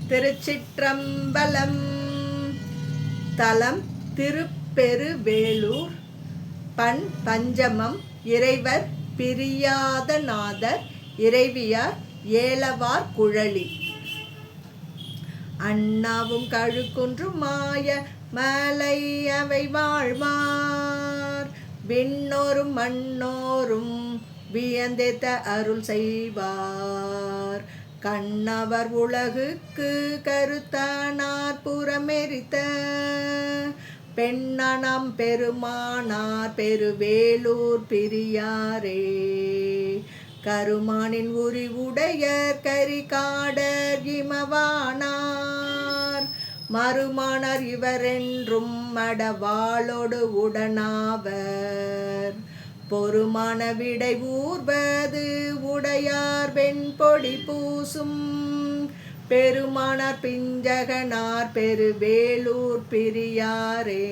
திருச்சிற்றம்பலம். தலம் திருப்பெருவேளூர். பண் பஞ்சமம். இறைவர் பிரியாதநாதர். இறைவியார் ஏலவார் குழலி. அண்ணாவும் கழுக்குன்றும் மாய மலை அவை வாழ்வார். விண்ணோரும் மண்ணோரும் வியந்தேத்த அருள் செய்வார். கண்ணவர் உலகுக்கு கருத்தானார் புறமெரித்த பெண்ணானாம் பெருமானார் பெருவேளூர் பிரியாரே. கருமானின் உரிவுடையர் கரிகாடர் இமவானார். மறுமானார் இவரென்றும் மடவாளோடு உடனாவர். பொறுமான விடை ஊர்வது உடையார் வெண்பொடி பூசும் பெருமானார் பிஞ்சகனார் பெருவேளூர் பிரியாரே.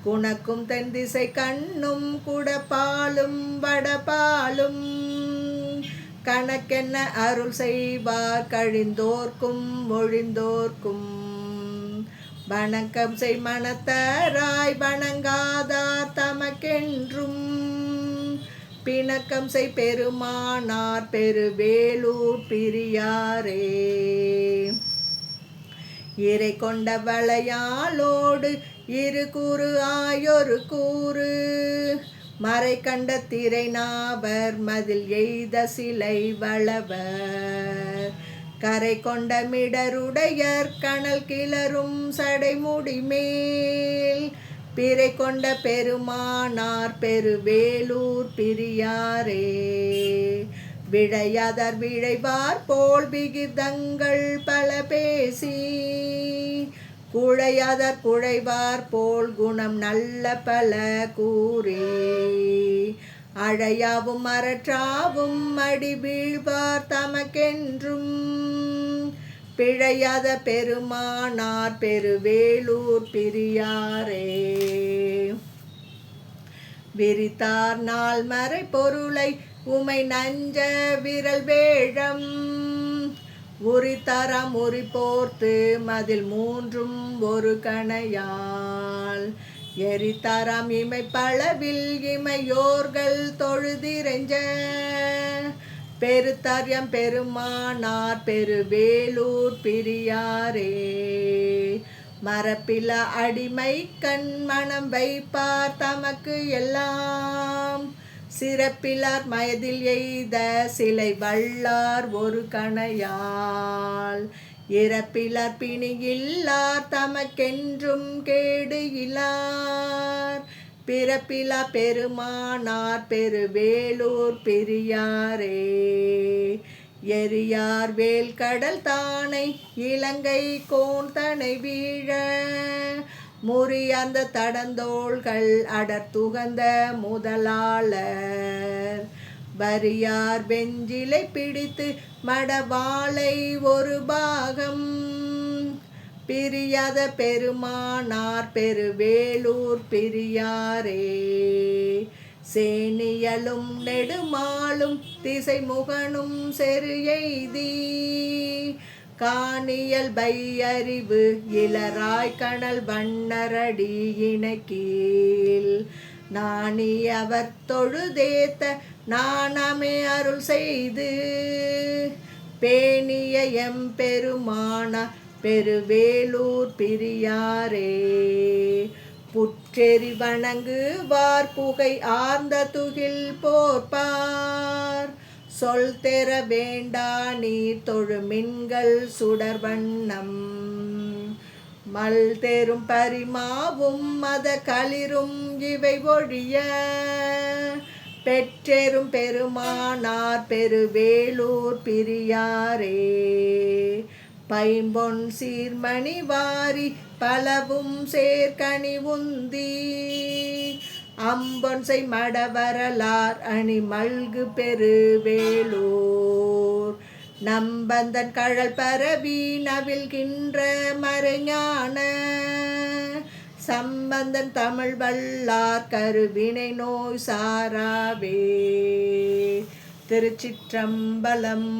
குணக்கும் தென் திசை கண்ணும் குடப்பாலும் வடபாலும் கணக்கென்ன அருள் செய்வார் கழிந்தோர்க்கும் ஒழிந்தோர்க்கும். வணக்கம் செய் மனத்தராய் வணங்காதார் தமக்கென்றும் பிணக்கம் செய் பெருமானார் பெருவேளூர் பிரியாரே. இறை கொண்ட வளையாலோடு இரு கூறு ஆயொரு கூறு மறை கண்ட திரை நாவர் மதில் எய்த சிலை வளவர். கரை கொண்ட மிடருடையர் கணல் கிளரும் சடைமுடி மேல் பிறை கொண்ட பெருமானார் பெருவேளூர் பிரியாரே. விழையாதார் விழைவார் போல் விகிதங்கள் பல பேசி குழையாதார் குழைவார் போல் குணம் நல்ல பல கூறி அழையாவும் மரற்றாவும் அடி வீழ்வார் தமக்கென்றும் பிழையாத பெருமானார் பெருவேளூர் பிரியாரே. விரித்தார் நாள் மறை பொருளை உமை நஞ்ச விரல் வேழம் உரித்தாராம் உரி போர்த்து மதில் மூன்றும் ஒரு கணையால் எரித்தாராம் இமை பளவில் இமையோர்கள் தொழுதிரெஞ்ச பெருத்தாரியம் பெருமானார் பெருவேளூர் பிரியாரே. மரப்பில அடிமை கண் மனம் வைப்பார் தமக்கு எல்லாம் சிறப்பிலார் மயதில் எய்த சிலை வல்லார் ஒரு கணையால் இறப்பிலார் பிணியில்லார் தமக்கென்றும் கேடு இலார் பிறப்பிலா பெருமானார் பெருவேளூர் பிரியாரே. எரியார் வேல் கடல் தானை இலங்கை கோன் தனை வீழ முறியார்ந்த தடந்தோள்கள் அடர்த்துகந்த முதலாளர். வரியார் வெஞ்சிலை பிடித்து மடவாளை ஒரு பாகம் பிரியாத பெருமானார் பெருவேளூர் பிரியாரே. சேனியலும் நெடுமாலும் திசை முகனும் செரு எய்தி காணியல் பையறிவு இளராய் கணல் வண்ணரடி இணைக்கீழ் நாணி அவர் தொழுதேத்த நாணமே அருள் செய்து பேணிய எம் பெருமானா பெருவேளூர் பிரியாரே. புற்றெறி வணங்குவார் புகை ஆர்ந்த துகில் போர்ப்பார் சொல் தெர வேண்டா நீர் தொழுமின்கள் சுடர் வண்ணம் மல் தெரும் பரிமாவும் மத களிரும் இவை ஒழிய பெற்றெரும் பெருமானார் பெருவேளூர் பிரியாரே. பைம்பொன் சீர்மணி வாரி பலவும் சேர்கனி உந்தி அம்பொன்சை மடவரலார் அணி மல்கு பெருவேளூர் நம்பந்தன் கழல் பரவி நவில்கின்ற மறைஞான சம்பந்தன் தமிழ் வல்லார் கருவினை நோய் சாராவே. திருச்சிற்றம்பலம்.